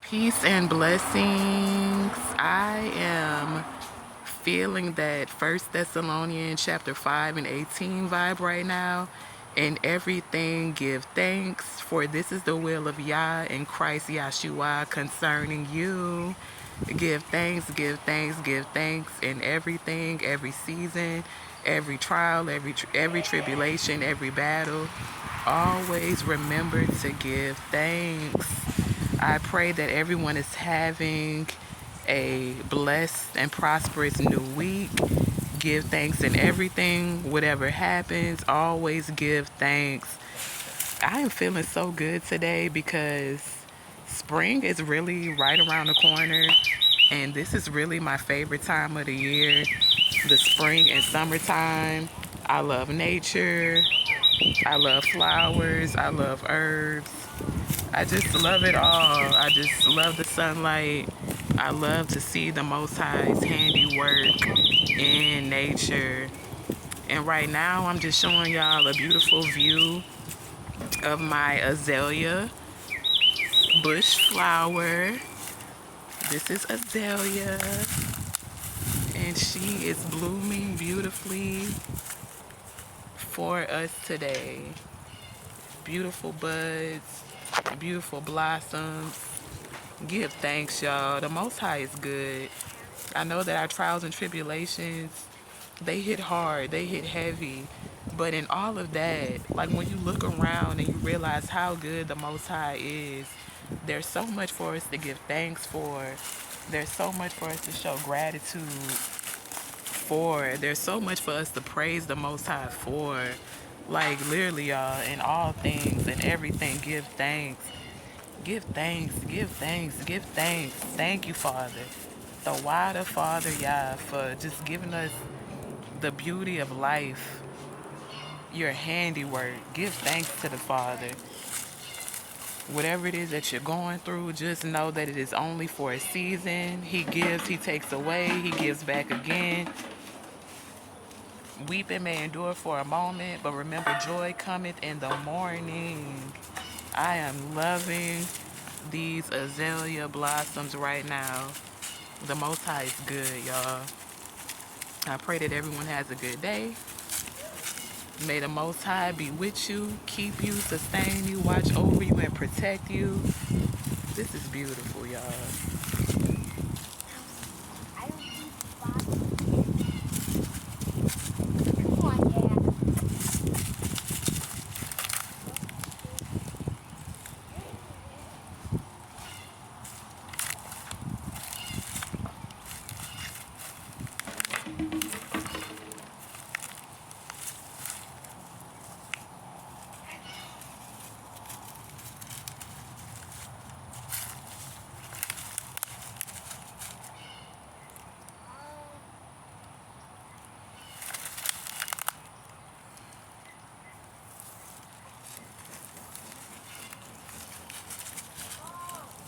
Peace and blessings. I am feeling that First Thessalonians chapter 5 and 18 vibe right now. In everything give thanks, for this is the will of Yah in Christ Yahshua concerning you. Give thanks, give thanks, give thanks in everything, every season, every trial, every tribulation, every battle. Always remember to give thanks. I pray that everyone is having a blessed and prosperous new week. Give thanks in everything, whatever happens, always give thanks. I am feeling so good today because spring is really right around the corner, and this is really my favorite time of the year, the spring and summertime. I love nature, I love flowers, I love herbs. I just love it all. I just love the sunlight. I love to see the Most High's handiwork in nature. And right now, I'm just showing y'all a beautiful view of my azalea bush flower. This is azalea, and she is blooming beautifully for us today. Beautiful buds, beautiful blossoms. Give thanks, y'all. The Most High is good. I know that our trials and tribulations, they hit hard, they hit heavy. But in all of that, like when you look around and you realize how good the Most High is, there's so much for us to give thanks for. There's so much for us to show gratitude for. There's so much for us to praise the Most High for. Like literally, y'all, in all things and everything, give thanks. Give thanks, give thanks, give thanks. Thank you, Father. The Water Father, Yah, for just giving us the beauty of life, your handiwork. Give thanks to the Father. Whatever it is that you're going through, just know that it is only for a season. He gives, He takes away, He gives back again. Weeping may endure for a moment, but remember, joy cometh in the morning. I am loving these azalea blossoms right now. The Most High is good, y'all. I pray that everyone has a good day. May the Most High be with you, keep you, sustain you, watch over you, and protect you. This is beautiful, y'all.